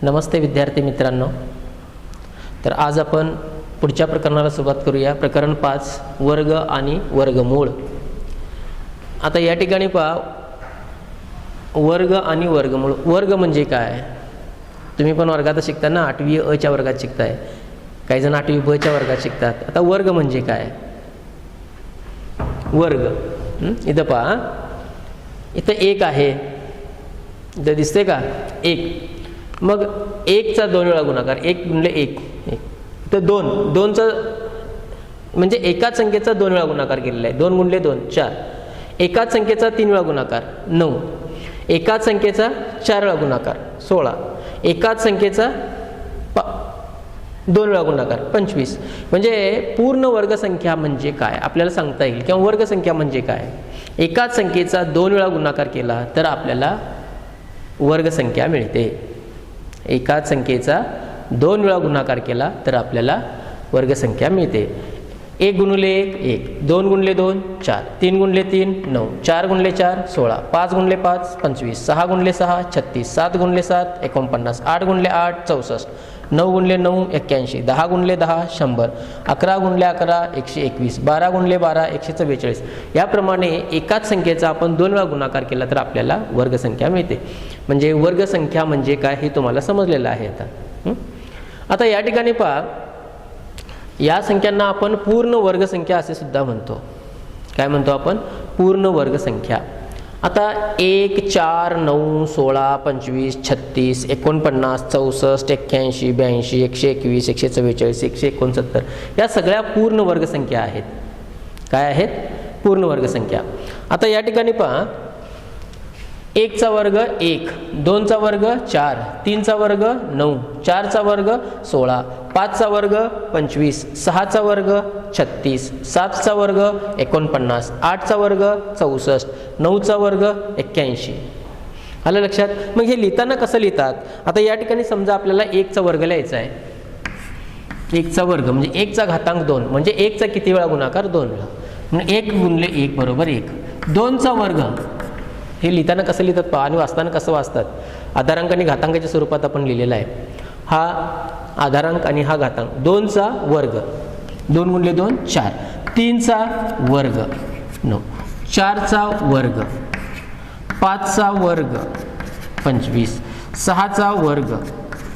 नमस्ते विद्यार्थी मित्रांनो. तर आज आपण पुढच्या प्रकरणाला सुरुवात करूया. प्रकरण 5 वर्ग आणि वर्गमूळ. आता या ठिकाणी पहा, वर्ग आणि वर्गमूळ. वर्ग म्हणजे काय? तुम्ही पण वर्गात शिकताना 8वी अ च्या वर्गात शिकताय, काही जण 8वी ब च्या वर्गात शिकतात. आता वर्ग म्हणजे काय? वर्ग इथं पहा, इथं 1 आहे, इथं दिसते का 1. मग 1 चा 2 वेळा गुणाकार, 1 गुणिले 1 तर 2, 2 चा म्हणजे एकाच संख्येचा 2 वेळा गुणाकार केलेला आहे. 2 गुणिले 2 4. एकाच संख्येचा 3 वेळा गुणाकार 9. एकाच संख्येचा 4 वेळा गुणाकार 16. एकाच संख्येचा 2 वेळा गुणाकार 25. म्हणजे पूर्ण वर्गसंख्या म्हणजे काय आपल्याला सांगता येईल, किंवा वर्गसंख्या म्हणजे काय? एकाच संख्येचा 2 वेळा गुणाकार केला तर आपल्याला वर्गसंख्या मिळते. एकाच संख्येचा 2 वेळा गुणाकार केला तर आपल्याला वर्गसंख्या मिळते. 1 गुणिले 1 1, 2 गुणिले 2 4, 3 गुणिले 3 9, 4 गुणिले 4 16, 5 गुणिले 5 25, 6 गुणिले 6 36, 7 गुणिले 7 49, 8 गुणिले 8 64, 9 गुणिले 9 81, 10 गुणिले 10 100, 11 गुणिले 11 121, 12 गुणिले 12 144. याप्रमाणे एकाच संख्येचा आपण 2 वेळा गुणाकार केला तर आपल्याला वर्गसंख्या मिळते. म्हणजे वर्गसंख्या म्हणजे काय हे तुम्हाला समजलेलं आहे. आता या ठिकाणी पहा, या संख्यांना आपण पूर्ण वर्गसंख्या असे सुद्धा म्हणतो. काय म्हणतो आपण? पूर्ण वर्गसंख्या. आता 1 4 9 16 25 36 49 64 81 82 121 144 169 या सगळ्या पूर्ण वर्गसंख्या आहेत. काय आहेत? पूर्ण वर्गसंख्या. आता या ठिकाणी पहा, 1 चा वर्ग 1, 2 चा वर्ग 4, 3 चा वर्ग 9, 4 चा वर्ग 16, 5 चा वर्ग 25, 6 चा वर्ग 36, 7 चा वर्ग 49, 8 चा वर्ग 64, 9 चा वर्ग 81. आलं लक्षात? मग हे लिहिताना कसं लिहितात? आता या ठिकाणी समजा आपल्याला 1 चा वर्ग लिहायचा आहे. 1 चा वर्ग म्हणजे 1 चा घातांक 2, म्हणजे 1 चा किती वेळा गुणाकार? 2 वेळा. म्हणजे 1 गुणिले 1 बरोबर 1. 2 चा वर्ग हे लिहिताना कसं लिहितात पहा, आणि वाचताना कसं वाचतात? आधारांक आणि घातांकाच्या स्वरूपात आपण लिहिलेला आहे. हा आधारांक आणि हा घातांक. 2 चा वर्ग, 2 गुणिले 2 4, 3 चा वर्ग 9, 4 चा वर्ग, 5 चा वर्ग 25, 6 चा वर्ग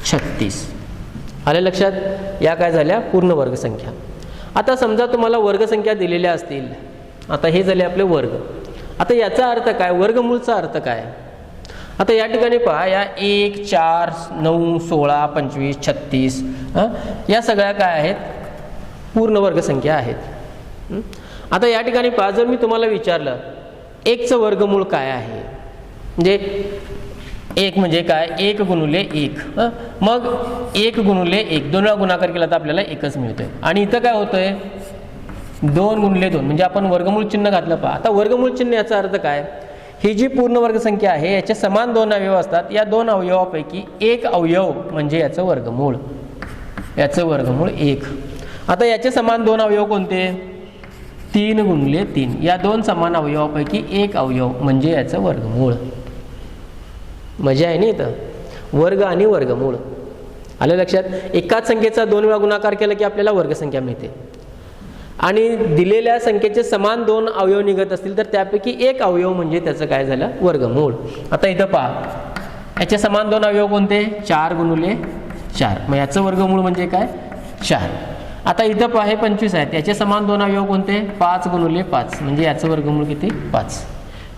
36. आले लक्षात? या काय झाल्या? पूर्ण वर्गसंख्या. आता समजा तुम्हाला वर्गसंख्या दिलेल्या असतील. आता हे झाले आपले वर्ग. आता याचा अर्थ काय? वर्गमूळचा अर्थ काय? आता या ठिकाणी पहा, या 1 4 9 16 25 36 या सगळ्या काय आहेत? पूर्ण वर्गसंख्या आहेत. आता या ठिकाणी पहा, जर मी तुम्हाला विचारलं 1 चं वर्गमूळ काय आहे, म्हणजे 1 म्हणजे काय? 1 गुणिले 1. मग 1 गुणिले 1 2 वेळा गुणाकार केला तर आपल्याला 1च मिळतोय. आणि इथं काय होतंय? 2 गुणिले 2 म्हणजे आपण वर्गमूळ चिन्ह घातलं. पहा, आता वर्गमूळ चिन्ह याचा अर्थ काय? ही जी पूर्ण वर्गसंख्या आहे याचे समान 2 अवयव असतात. या 2 अवयवापैकी एक अवयव म्हणजे याचं वर्गमूळ. याचं वर्गमूळ 1. आता याचे समान 2 अवयव कोणते? 3 गुणिले 3. या 2 समान अवयवापैकी एक अवयव म्हणजे याचं वर्गमूळ. मजा आहे ना इथं? वर्ग आणि वर्गमूळ. आलं लक्षात? एकाच संख्येचा 2 वेळा गुणाकार केला की आपल्याला वर्गसंख्या मिळते. आणि दिलेल्या संख्येचे समान 2 अवयव निघत असतील तर त्यापैकी एक अवयव म्हणजे त्याचं काय झालं? वर्गमूळ. आता इथं पहा, याचे समान 2 अवयव कोणते? 4 गुणिले 4. मग याचं वर्गमूळ म्हणजे काय? 4. आता इथं पहा, हे 25 आहेत. याचे समान 2 अवयव कोणते? 5 गुणिले 5. म्हणजे याचं वर्गमूळ किती? 5.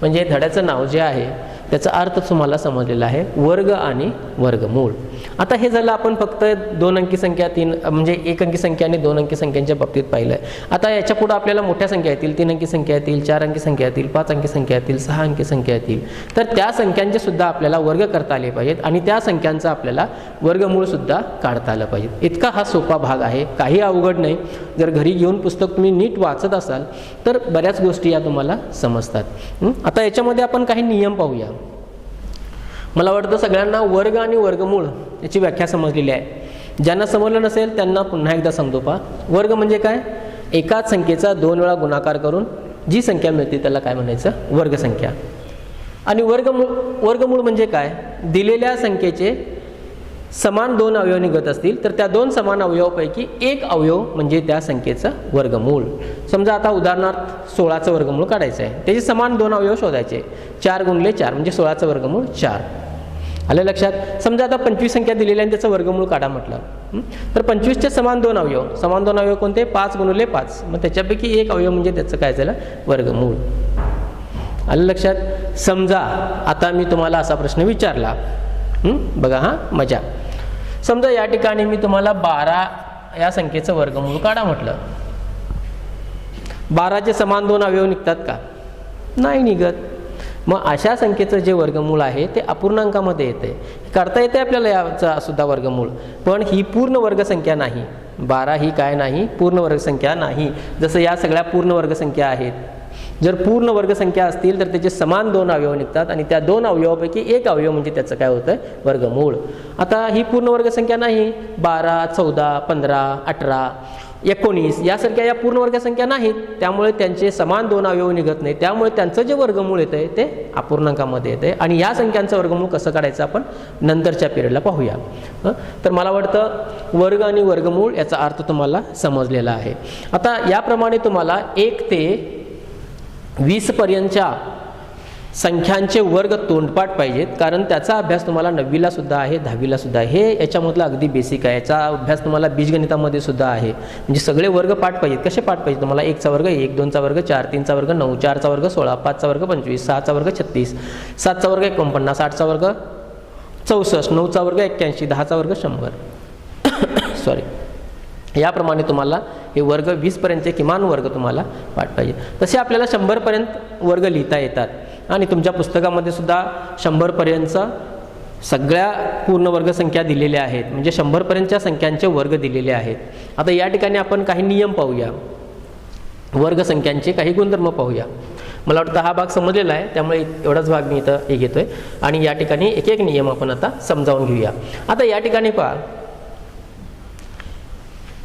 म्हणजे धड्याचं नाव जे आहे त्याचा अर्थ तुम्हाला समजलेला आहे, वर्ग आणि वर्गमूळ. आता हे झालं आपण फक्त 2 अंकी संख्या, 3 म्हणजे 1 अंकी संख्या आणि 2 अंकी संख्यांच्या बाबतीत पाहिलं. आता याच्या पुढे आपल्याला मोठ्या संख्या येतील, 3 अंकी संख्या येतील, 4 अंकी संख्या येतील, 5 अंकी संख्या येतील, 6 अंकी संख्या येतील. तर त्या संख्यांचे सुद्धा आपल्याला वर्ग करता आले पाहिजेत आणि त्या संख्यांचा आपल्याला वर्गमूळ सुद्धा काढता आलं पाहिजे. इतका हा सोपा भाग आहे, काही अवघड नाही. जर घरी घेऊन पुस्तक तुम्ही नीट वाचत असाल तर बऱ्याच गोष्टी या तुम्हाला समजतात. आता याच्यामध्ये आपण काही नियम पाहूया. मला वाटतं सगळ्यांना वर्ग आणि वर्गमूळ याची व्याख्या समजलेली आहे. ज्यांना समजलं नसेल त्यांना पुन्हा एकदा समजू पहा. वर्ग म्हणजे काय? एकाच संख्येचा 2 वेळा गुणाकार करून जी संख्या मिळते त्याला काय म्हणायचं? वर्गसंख्या. आणि वर्गमूळ म्हणजे काय? दिलेल्या संख्येचे समान दोन अवयव निघत असतील तर त्या दोन समान अवयवापैकी एक अवयव म्हणजे त्या संख्येचं वर्गमूळ. समजा आता उदाहरणार्थ 16चं वर्गमूळ काढायचं आहे, त्याचे समान दोन अवयव शोधायचे. 4 गुणिले 4 म्हणजे 16चं वर्गमूळ 4. आलं लक्षात. समजा आता 25 संख्या दिलेली आहे आणि त्याचं वर्गमूळ काढा म्हटलं, तर 25चे समान दोन अवयव कोणते? 5 गुणिले 5, मग त्याच्यापैकी एक अवयव म्हणजे त्याचं काय झालं? वर्गमूळ. आलं लक्षात. समजा आता मी तुम्हाला असा प्रश्न विचारला, बघा हा मजा. समजा या ठिकाणी मी तुम्हाला 12 या संख्येचं वर्गमूळ काढा म्हटलं. 12चे समान दोन अवयव निघतात का? नाही निघत. मग अशा संख्येचं जे वर्गमूळ आहे ते अपूर्णांकामध्ये येते. करता येते आपल्याला याचा सुद्धा वर्गमूळ, पण ही पूर्ण वर्गसंख्या नाही. 12 ही काय नाही? पूर्ण वर्गसंख्या नाही. जसं या सगळ्या पूर्ण वर्गसंख्या आहेत. जर पूर्ण वर्गसंख्या असतील तर त्याचे समान दोन अवयव निघतात आणि त्या दोन अवयवापैकी एक अवयव म्हणजे त्याचं काय होतं? वर्गमूळ. आता ही पूर्ण वर्गसंख्या नाही. 12, 14, 15, 18, 19 यासारख्या या पूर्ण वर्गसंख्या नाहीत, त्यामुळे त्यांचे समान दोन अवयव निघत नाही. त्यामुळे त्यांचं जे वर्गमूळ येतं ते अपूर्णांकामध्ये येते. आणि या संख्यांचं वर्गमूळ कसं काढायचं आपण नंतरच्या पिरियडला पाहूया. तर मला वाटतं वर्ग आणि वर्गमूळ याचा अर्थ तुम्हाला समजलेला आहे. आता याप्रमाणे तुम्हाला 1 ते 20 पर्यंतच्या संख्यांचे वर्ग तोंडपाठ पाहिजेत, कारण त्याचा अभ्यास तुम्हाला 9वीला सुद्धा आहे, 10वीला सुद्धा आहे. हे याच्यामधला अगदी बेसिक आहे. याचा अभ्यास तुम्हाला बीजगणितामध्ये सुद्धा आहे. म्हणजे सगळे वर्ग पाठ पाहिजेत. कसे पाठ पाहिजेत तुम्हाला? 1चा वर्ग 1, 2चा वर्ग 4, 3चा वर्ग 9, 4चा वर्ग 16, 5चा वर्ग 25, 6चा वर्ग 36, 7चा वर्ग 49, 8चा वर्ग 64, 9चा वर्ग 81, 10चा वर्ग 100 सॉरी. याप्रमाणे तुम्हाला हे वर्ग 20 पर्यंतचे किमान वर्ग तुम्हाला पाठ पाहिजे. तसे आपल्याला 100 पर्यंत वर्ग लिहिता येतात आणि तुमच्या पुस्तकामध्ये सुद्धा 100 पर्यंतचा सगळ्या पूर्ण वर्गसंख्या दिलेल्या आहेत. म्हणजे 100 पर्यंतच्या संख्यांचे वर्ग दिलेले आहेत. आता या ठिकाणी आपण काही नियम पाहूया, वर्गसंख्यांचे काही गुणधर्म पाहूया. मला वाटतं हा भाग समजलेला आहे, त्यामुळे एवढाच भाग मी इथं हे घेतोय आणि या ठिकाणी एक एक नियम आपण आता समजावून घेऊया. आता या ठिकाणी पहा,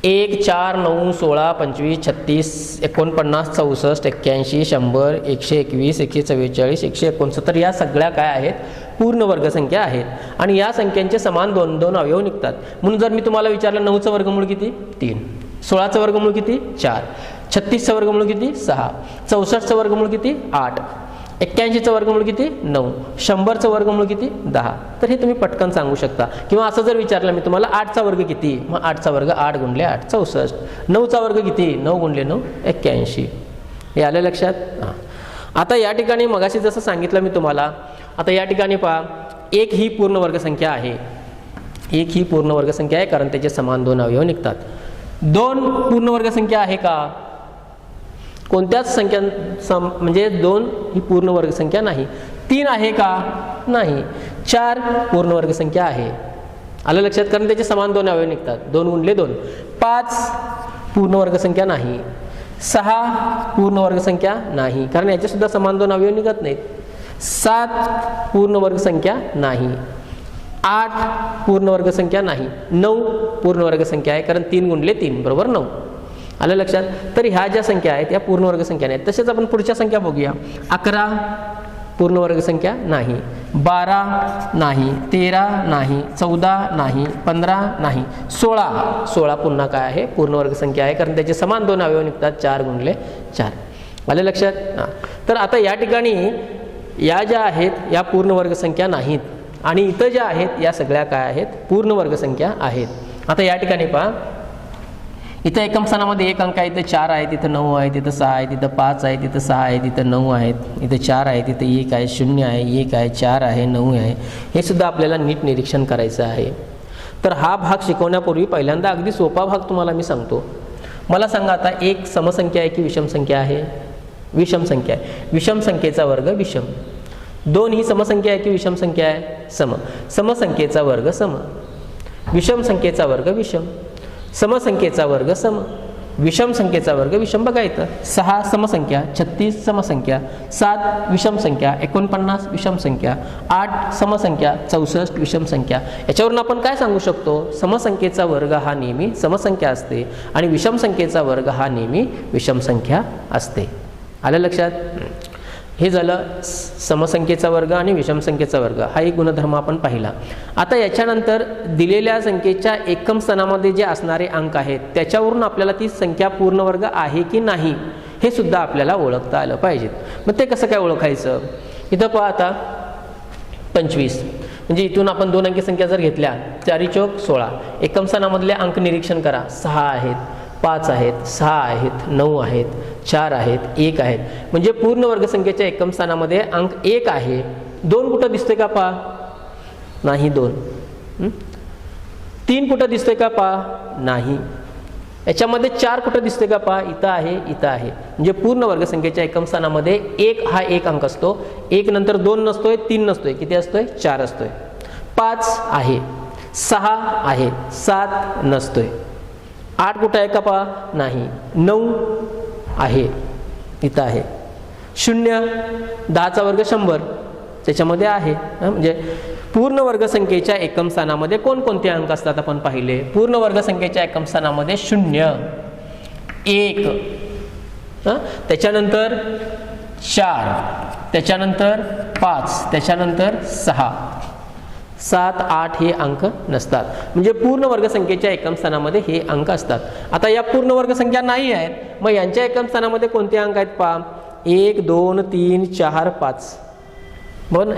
1, 4, 9, 16, 25, 36, 49, 64, 81, 100, 121, 144, 169 या सगळ्या काय आहेत? पूर्ण वर्गसंख्या आहेत. आणि या संख्यांचे समान दोन दोन अवयव निघतात. म्हणून जर मी तुम्हाला विचारलं 9चं वर्गमूळ किती? 3, 16चं वर्गमूळ किती? 4, 36चं वर्गमूळ किती? 6, 64चं वर्गमूळ किती? 8, 81चं वर्गमूळ किती? 9, 100चं वर्गमूळ किती? 10. तर हे तुम्ही पटकन सांगू शकता. किंवा असं जर विचारलं मी तुम्हाला 8चा वर्ग किती? मग 8चा वर्ग 8 गुणले 8 64. 9चा वर्ग किती? 9 गुणले 9 81. हे आलं लक्षात? हां. आता या ठिकाणी मगाशी जसं सांगितलं मी तुम्हाला, आता या ठिकाणी पहा, 1 ही पूर्ण वर्गसंख्या आहे. 1 ही पूर्ण वर्गसंख्या आहे कारण त्याचे समान दोन अवयव निघतात. 2 पूर्ण वर्गसंख्या आहे का? कोणत्याच संख्या म्हणजे 2 ही पूर्ण वर्गसंख्या नाही. 3 आहे का? नाही. 4 पूर्ण वर्गसंख्या आहे. आलं लक्षात? कारण त्याचे समान दोन अवयव निघतात. 2 गुणले 2. 5 पूर्ण वर्गसंख्या नाही. 6 पूर्ण वर्गसंख्या नाही, कारण याचे सुद्धा समान दोन अवयव निघत नाहीत. 7 पूर्ण वर्गसंख्या नाही. 8 पूर्ण वर्गसंख्या नाही. 9 पूर्ण वर्गसंख्या आहे, कारण 3 गुणले 3 बरोबर 9. आलं लक्षात? तर ह्या ज्या संख्या आहेत या पूर्ण वर्गसंख्या नाहीत. तसेच आपण पुढच्या संख्या बघूया. 11 पूर्ण वर्गसंख्या नाही. 12 नाही. 13 नाही. 14 नाही. 15 नाही. 16 पुन्हा काय आहे? पूर्ण वर्गसंख्या आहे, कारण त्याचे समान दोन अवयव निघतात. 4 गुणले 4. आलं लक्षात? हां. तर आता या ठिकाणी या ज्या आहेत या पूर्ण वर्गसंख्या नाहीत आणि इथं ज्या आहेत या सगळ्या काय आहेत? पूर्ण वर्गसंख्या आहेत. आता या ठिकाणी पहा, इथं एकम स्थानामध्ये 1 अंक आहे, इथं 4 आहे, तिथं 9 आहे, तिथं 6 आहे, तिथं 5 आहे, तिथं 6 आहे, तिथं 9 आहेत, इथं 4 आहे, तिथं 1 आहे, 0 आहे, 1 आहे, 4 आहे, 9 आहे. हे सुद्धा आपल्याला नीट निरीक्षण करायचं आहे. तर हा भाग शिकवण्यापूर्वी पहिल्यांदा अगदी सोपा भाग तुम्हाला मी सांगतो. मला सांगा आता, 1 समसंख्या आहे की विषम संख्या आहे? विषम संख्या आहे. विषम संख्येचा वर्ग विषम. 2 ही समसंख्या आहे की विषम संख्या आहे? सम. समसंख्येचा वर्ग सम. विषम संख्येचा वर्ग विषम. समसंख्येचा वर्ग सम. विषम संख्येचा वर्ग विषम. बघा इथं 6 समसंख्या, 36 समसंख्या, 7 विषम संख्या, 49 विषम संख्या, 8 समसंख्या, 64 विषम संख्या. याच्यावरून आपण काय सांगू शकतो? समसंख्येचा वर्ग हा नेहमी समसंख्या असते आणि विषम संख्येचा वर्ग हा नेहमी विषम संख्या असते. आलं लक्षात? हे झालं समसंख्येचा वर्ग आणि विषमसंख्येचा वर्ग, हा एक गुणधर्म आपण पाहिला. आता याच्यानंतर दिलेल्या संख्येच्या एकम स्थानामध्ये जे असणारे अंक आहेत त्याच्यावरून आपल्याला ती संख्या पूर्ण वर्ग आहे की नाही हे सुद्धा आपल्याला ओळखता आलं पाहिजेत. मग ते कसं काय ओळखायचं? इथं पहा आता 25, म्हणजे इथून आपण 2 अंकी संख्या जर घेतल्या 4 चौक 16, एकम स्थानामधले अंक निरीक्षण करा. 6 आहेत, 5 आहेत, 6 आहेत, 9 आहेत, 4 आहेत, 1 आहेत. म्हणजे पूर्ण वर्गसंख्येच्या एकम स्थानामध्ये अंक 1 आहे. 2 कुठं दिसतोय का पहा? नाही 2. 3 कुठं दिसतोय का पहा? नाही. याच्यामध्ये 4 कुठं दिसतोय का पहा? इथं आहे, इथं आहे. म्हणजे पूर्ण वर्गसंख्येच्या एकम स्थानामध्ये 1 हा एक अंक असतो. 1 नंतर 2 नसतोय, 3 नसतोय, किती असतोय? 4 असतोय. 5 आहे, 6 आहे, 7 नसतोय. 8 कुठं आहे का पहा? नाही. 9 आहे, इथं आहे. 0, 10चा वर्ग 100 त्याच्यामध्ये आहे. म्हणजे पूर्ण वर्गसंख्येच्या एकम स्थानामध्ये कोणकोणते अंक असतात आपण पाहिले. पूर्ण वर्गसंख्येच्या एकम स्थानामध्ये 0, 1, त्याच्यानंतर 4, त्याच्यानंतर 5, त्याच्यानंतर 6, 7, 8 हे अंक नसतात. म्हणजे पूर्ण वर्गसंख्येच्या एकम स्थानामध्ये हे अंक असतात. आता या पूर्ण वर्गसंख्या नाही आहेत, मग यांच्या एकम स्थानामध्ये कोणते अंक आहेत पहा? 1, 2, 3, 4, 5. बरं,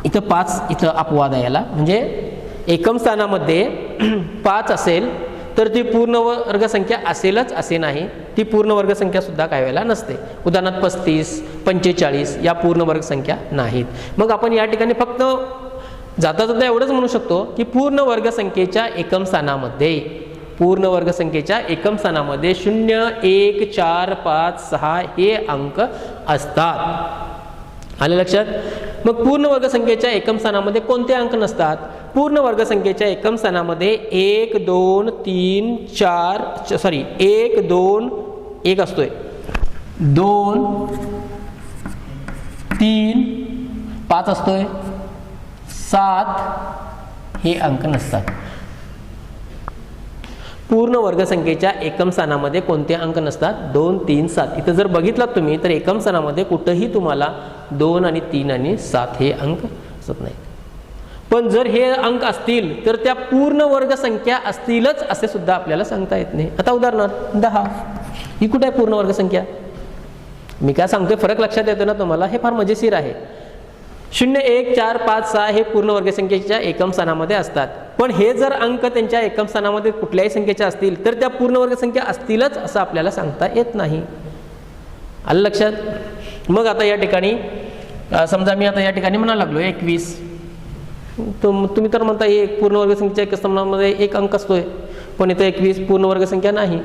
इथं 5 इथं अपवाद आहे याला. म्हणजे एकम स्थानामध्ये 5 असेल तर ती पूर्ण वर्गसंख्या असेलच असे नाही, ती पूर्ण वर्गसंख्या सुद्धा काही वेळेला नसते. उदाहरणार्थ 35, 45 या पूर्ण वर्गसंख्या नाहीत. मग आपण या ठिकाणी फक्त जाता जाता एवढंच म्हणू शकतो की पूर्ण वर्गसंख्येच्या एकम स्थानामध्ये, पूर्ण वर्गसंख्येच्या एकम स्थानामध्ये 0, 1, 4, 5, 6 हे अंक असतात. आलं लक्षात? मग पूर्ण वर्गसंख्येच्या एकम स्थानामध्ये कोणते अंक नसतात? पूर्ण वर्गसंख्येच्या एकम स्थानामध्ये 1, 2, 3, 4 सॉरी 1, 2, 1 असतोय. 2, 3, 5 असतोय. 7 हे अंक नसतात. पूर्ण वर्गसंख्येच्या एकम स्थानामध्ये कोणते अंक नसतात? 2, 3, 7. इथं जर बघितलात तुम्ही तर एकम स्थानामध्ये कुठंही तुम्हाला 2 आणि 3 आणि 7 हे अंक असत नाहीत. पण जर हे अंक असतील तर त्या पूर्ण वर्गसंख्या असतीलच असे सुद्धा आपल्याला सांगता येत नाही. आता उदाहरणार्थ 10 ही कुठे आहे पूर्ण वर्गसंख्या? मी काय सांगतोय फरक लक्षात येतो ना तुम्हाला? हे फार मजेशीर आहे. 0, 1, 4, 5, 6 हे पूर्ण वर्गसंख्येच्या एकम स्थानामध्ये असतात. पण हे जर अंक त्यांच्या एकम स्थानामध्ये कुठल्याही संख्येचे असतील तर त्या पूर्ण वर्गसंख्या असतीलच असं आपल्याला सांगता येत नाही. आलं लक्षात? मग आता या ठिकाणी समजा मी आता या ठिकाणी म्हणायला लागलो 21, तुम्ही तर म्हणता एक पूर्ण वर्गसंख्येच्या एकम स्थानामध्ये एक अंक असतोय, पण इथं 21 पूर्ण वर्गसंख्या नाही.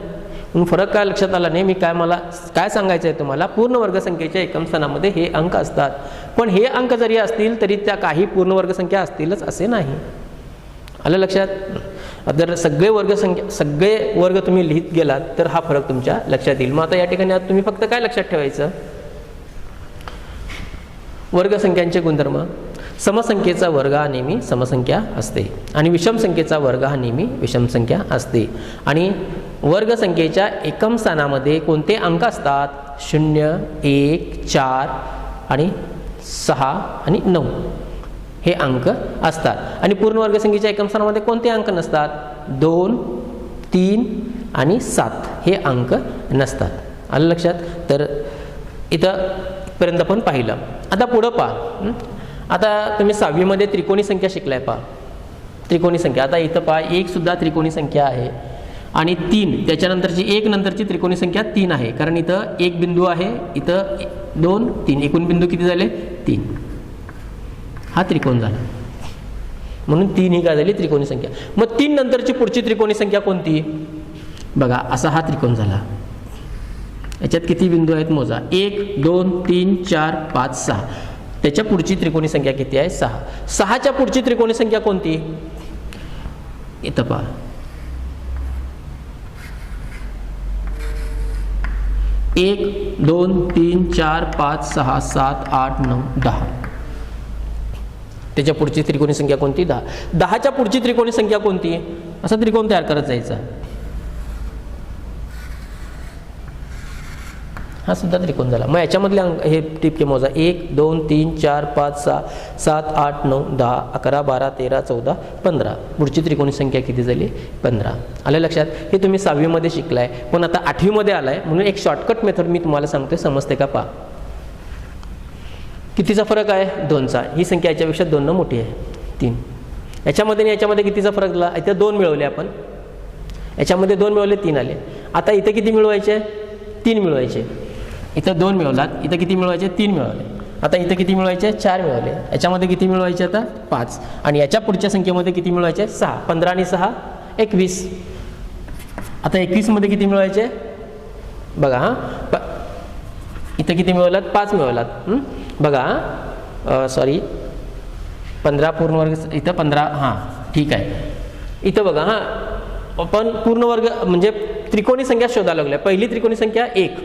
मग फरक काय लक्षात आला नाही? मला काय सांगायचं आहे तुम्हाला? पूर्ण वर्गसंख्येच्या एकम स्थानामध्ये हे अंक असतात, पण हे अंक जरी असतील तरी त्या काही पूर्ण वर्गसंख्या असतीलच असे नाही. आलं लक्षात? जर सगळे वर्ग तुम्ही लिहित गेलात तर हा फरक तुमच्या लक्षात येईल. मग आता या ठिकाणी तुम्ही फक्त काय लक्षात ठेवायचं? वर्गसंख्यांचे गुणधर्म. समसंख्येचा वर्ग हा नेहमी समसंख्या असते आणि विषमसंख्येचा वर्ग हा नेहमी विषमसंख्या असते. आणि वर्गसंख्येच्या एकम स्थानामध्ये कोणते अंक असतात? 0, 1, 4 आणि 6 आणि 9 हे अंक असतात. आणि पूर्ण वर्गसंख्येच्या एकम स्थानामध्ये कोणते अंक नसतात? 2, 3 आणि 7 हे अंक नसतात. आलं लक्षात? तर इथं पर्यंत आपण पाहिलं. आता पुढं पहा. आता तुम्ही 6वी मध्ये त्रिकोणी संख्या शिकलाय पहा. त्रिकोणी संख्या. आता इथं पहा 1 सुद्धा त्रिकोणी संख्या आहे आणि 3 त्याच्यानंतरची 1 नंतरची त्रिकोणी संख्या 3 आहे. कारण इथं 1 बिंदू आहे, इथं 2, 3 एकूण बिंदू किती झाले? 3. हा त्रिकोण झाला म्हणून 3 ही काय झाली? त्रिकोणी संख्या. मग 3 नंतरची पुढची त्रिकोणी संख्या कोणती? बघा असा हा त्रिकोण झाला. याच्यात किती बिंदू आहेत मोजा? 1, 2, 3, 4, 5, 6. त्याच्या पुढची त्रिकोणी संख्या किती आहे? 6. 6च्या पुढची त्रिकोणी संख्या कोणती? इथं पहा. 1, 2, 3, 4, 5, 6, 7, 8, 9, 10. त्याच्या पुढची त्रिकोणी संख्या कोणती? 10. 10च्या पुढची त्रिकोणी संख्या कोणती? असा त्रिकोण तयार करत जायचा. हा सुद्धा त्रिकोण झाला. मग याच्यामधले हे टिपके मोजा. 1 2 3 4 5 6 7 8 9 10 11 12 13 14 15. पुढची त्रिकोणी संख्या किती झाली? 15. आलं लक्षात? हे तुम्ही 6वी मध्ये शिकलाय, पण आता 8वी मध्ये आलाय म्हणून एक शॉर्टकट मेथड मी तुम्हाला सांगतोय, समजते का पहा. कितीचा फरक आहे? 2चा. ही संख्या याच्यापेक्षा 2 न मोठी आहे, 3. याच्यामध्ये आणि याच्यामध्ये कितीचा फरक झाला? इथे 2 मिळवले आपण, याच्यामध्ये 2 मिळवले, 3 आले. आता इथे किती मिळवायचे? 3 मिळवायचे. इथं 2 मिळवलात, इथं किती मिळवायचे? 3 मिळवले. आता इथं किती मिळवायचे? 4 मिळवले. याच्यामध्ये किती मिळवायचे? आता 5. आणि याच्या पुढच्या संख्येमध्ये किती मिळवायचे? 6. 15 आणि 6 21. आता 21 मध्ये किती मिळवायचे? बघा हां, इथं किती मिळवलात? 5 मिळवलात. बघा सॉरी, 15 पूर्ण वर्ग, इथं 15. हां ठीक आहे. इथं बघा हां, आपण पूर्ण वर्ग म्हणजे त्रिकोणी संख्या शोधायला लागल्या. पहिली त्रिकोणी संख्या 1,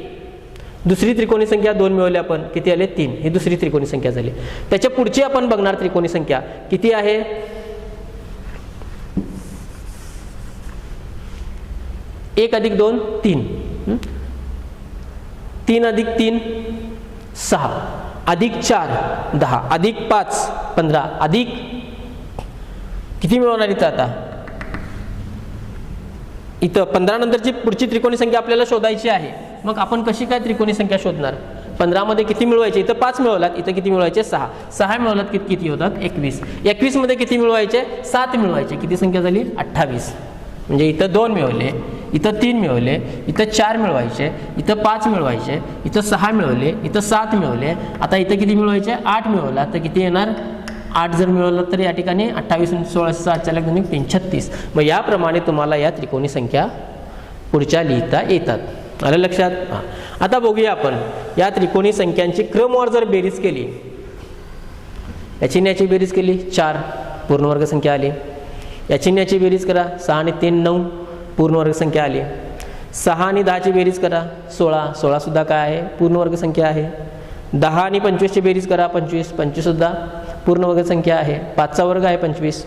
दुसरी त्रिकोणी संख्या 2 मिळवली आपण, किती आले? 3. ही दुसरी त्रिकोणी संख्या झाली. त्याच्या पुढची आपण बघणार त्रिकोणी संख्या किती आहे? 1 अधिक 2 3, 3 अधिक 3 6, अधिक 4 10, अधिक 5 15, अधिक किती मिळवणार इथं? आता इथं 15 नंतरची पुढची त्रिकोणी संख्या आपल्याला शोधायची आहे. मग आपण कशी काय त्रिकोणी संख्या शोधणार? 15 मध्ये किती मिळवायचे? इथं 5 मिळवलात, इथं किती मिळवायचे? 6. 6 मिळवलात किती होतात? 21. 21 मध्ये किती मिळवायचे? 7 मिळवायचे. किती संख्या झाली? 28. म्हणजे इथं 2 मिळवले, इथं 3 मिळवले, इथं 4 मिळवायचे, इथं 5 मिळवायचे, इथं 6 मिळवले, इथं 7 मिळवले. आता इथं किती मिळवायचे? 8 मिळवला तर किती येणार? 8 जर मिळवलं तर या ठिकाणी 28 आणि 16 7 3 36. मग याप्रमाणे तुम्हाला या त्रिकोणी संख्या पुढच्या लिहिता येतात. आलं लक्षात? हां. आता बघूया आपण या त्रिकोणी संख्यांची क्रमवार जर बेरीज केली, याची आणि याची बेरीज केली 4 पूर्णवर्ग संख्या आली. याची आणि याची बेरीज करा 6 आणि 3 9 पूर्णवर्ग संख्या आली. 6 आणि 10ची बेरीज करा 16, 16 सुद्धा काय आहे? पूर्णवर्ग संख्या आहे. 10 आणि 25ची बेरीज करा 25, 25 सुद्धा पूर्णवर्ग संख्या आहे. 5चा वर्ग आहे 25.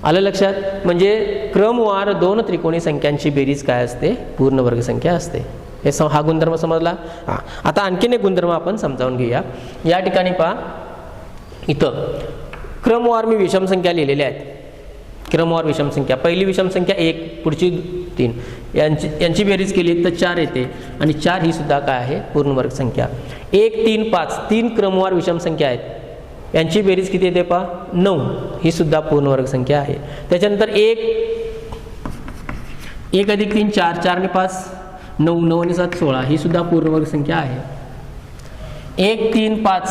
आलं लक्षात? म्हणजे क्रमवार 2 त्रिकोणी संख्यांची बेरीज काय असते? पूर्णवर्ग संख्या असते. हे हा गुणधर्म समजला? हां. आता आणखीन एक गुणधर्म आपण समजावून घेऊया. या ठिकाणी पहा, इथं क्रमवार मी विषम संख्या लिहिलेल्या आहेत. क्रमवार विषम संख्या, पहिली विषम संख्या 1, पुढची 3, यांची बेरीज केली तर 4 येते. आणि 4 ही सुद्धा काय आहे? पूर्णवर्ग संख्या. 1 3 5 3 क्रमवार विषम संख्या आहेत. यांची बेरीज किती येते पहा? 9. ही सुद्धा पूर्णवर्ग संख्या आहे. त्याच्यानंतर 1 अधिक 3 4, 4 आणि 5 9, 9 आणि 7 16, ही सुद्धा पूर्णवर्ग संख्या आहे. 1 3 5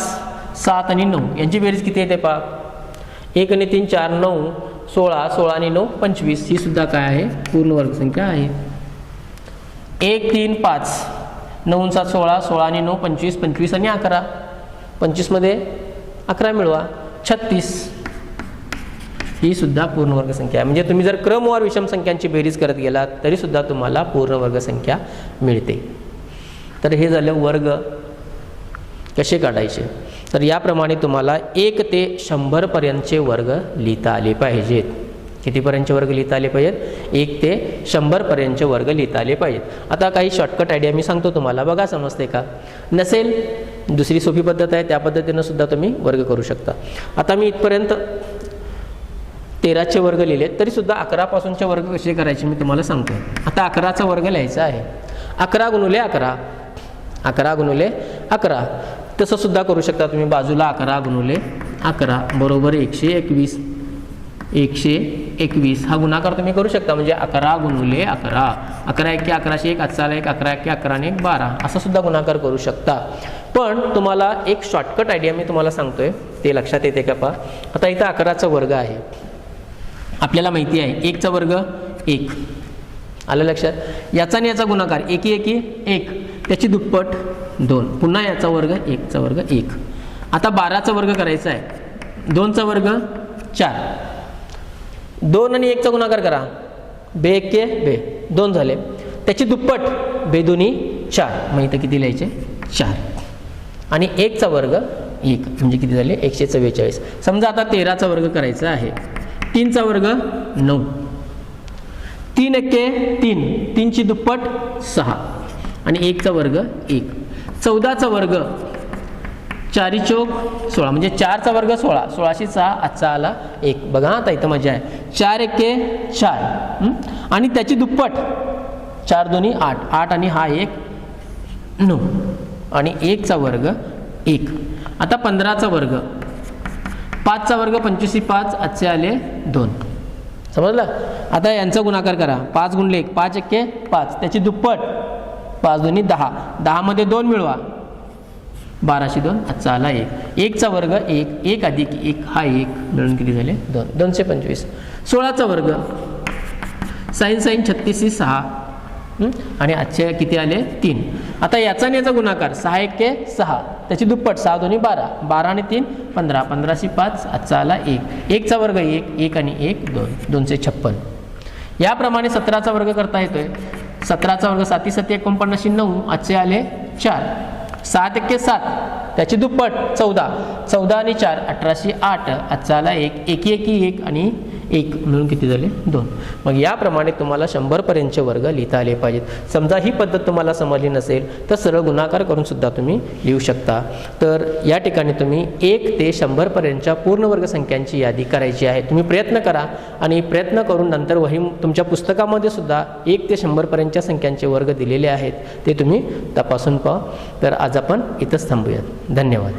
7 आणि 9 यांची बेरीज किती येते पहा? 1 आणि 3 4 9 16, 16 आणि 9 25, ही सुद्धा काय आहे? पूर्णवर्ग संख्या आहे. 1 3 5 9 7 16, 16 आणि 9 25, 25 आणि 11, 25 मध्ये 11 मिळवा 36, ही सुद्धा पूर्णवर्ग संख्या आहे. म्हणजे तुम्ही जर क्रमवार विषम संख्यांची बेरीज करत गेलात तरी सुद्धा तुम्हाला पूर्णवर्ग संख्या मिळते. तर हे झालं वर्ग कसे काढायचे. तर याप्रमाणे तुम्हाला 1 ते 100 पर्यंतचे वर्ग लिहिता आले पाहिजेत. कितीपर्यंतचे वर्ग लिहिता आले पाहिजेत? 1 ते 100 पर्यंतचे वर्ग लिहिता आले पाहिजेत. आता काही शॉर्टकट आयडिया मी सांगतो तुम्हाला, बघा समजते का? नसेल दुसरी सोपी पद्धत आहे, त्या पद्धतीनं सुद्धा तुम्ही वर्ग करू शकता. आता मी इथपर्यंत 13चे वर्ग लिहिले, तरी सुद्धा 11 पासूनचे वर्ग कसे करायचे मी तुम्हाला सांगतो. आता 11चा वर्ग लिहायचा आहे. 11 गुणुले 11, 11 गुणुले 11. तसं सुद्धा करू शकता तुम्ही. बाजूला 11 गुणुले 11 बरोबर 121, 121 हा गुणाकार तुम्ही करू शकता. म्हणजे 11 गुणुले 11, 11 एके 11, 1 आजचा 1, 11 एके 11 आणि 1 12, असा सुद्धा गुणाकार करू शकता. पण तुम्हाला एक शॉर्टकट आयडिया मी तुम्हाला सांगतोय, ते लक्षात येते का पहा. आता इथं 11चा वर्ग आहे, आपल्याला माहिती आहे 1चा वर्ग 1, आलं लक्षात? याचा आणि याचा गुणाकार 1 1 1, त्याची दुप्पट 2, पुन्हा याचा वर्ग 1चा वर्ग 1. आता 12चा वर्ग करायचा आहे. 2चा वर्ग 4, 2 आणि 1चा गुणाकार करा, बे 1 बे 2 झाले. त्याची दुप्पट बे 2 4, मग इथं किती लिहायचे? 4. आणि 1चा वर्ग 1 म्हणजे किती झाले? 144. समजा आता 13चा वर्ग करायचा आहे. 3चा वर्ग 9, 3 एके 3, 3ची दुप्पट 6, आणि 1चा वर्ग 1. 14चा वर्ग 4 चौक 16 म्हणजे 4चा वर्ग 16. 16शी 6 आजचा आला 1. बघा आता इथं मजा आहे. 4 एके 4 आणि त्याची दुप्पट 4 दोन्ही 8. 8 आणि हा 1 9 आणि 1चा वर्ग 1. आता 15चा वर्ग 5चा वर्ग 25 5 आजचे आले 2. समजलं. आता यांचा गुणाकार करा. 5 गुणले 1 5 एके 5 त्याची दुप्पट 5 दोन्ही 10. 10 मध्ये 2 मिळवा 12शी 2 आजचा आला 1. 1चा वर्ग 1. 1 अधिक 1 हा 1 मिळून किती झाले 2. 225. 16चा वर्ग साईन 36 6 आणि आजचे किती आले 3. आता याचा आणि याचा गुणाकार 6 एके 6 त्याची दुप्पट 6 दोन्ही 12. 12 आणि 3 15. 15शी 5 आजचा आला 1. 1चा वर्ग 1. 1 आणि 1 2. 256. याप्रमाणे 17चा वर्ग करता येतोय. 17चा वर्ग 7 7 49 9 आजचे आले 4. 7 एके 7 त्याची दुप्पट 14. 14 आणि 4 18शी 8 आजचा आला 1. 1 1 1 आणि 1 मिळून किती झाले 2. मग याप्रमाणे तुम्हाला 100पर्यंतचे वर्ग लिहिता आले पाहिजेत. समजा ही पद्धत तुम्हाला समजली नसेल तर सरळ गुणाकार करून सुद्धा तुम्ही लिहू शकता. तर या ठिकाणी तुम्ही 1 ते 100पर्यंतच्या पूर्ण वर्ग संख्यांची यादी करायची आहे. तुम्ही प्रयत्न करा आणि प्रयत्न करून नंतर वही तुमच्या पुस्तकामध्ये सुद्धा 1 ते 100पर्यंतच्या संख्यांचे वर्ग दिलेले आहेत ते तुम्ही तपासून पहा. तर आज आपण इथंच थांबूयात. धन्यवाद.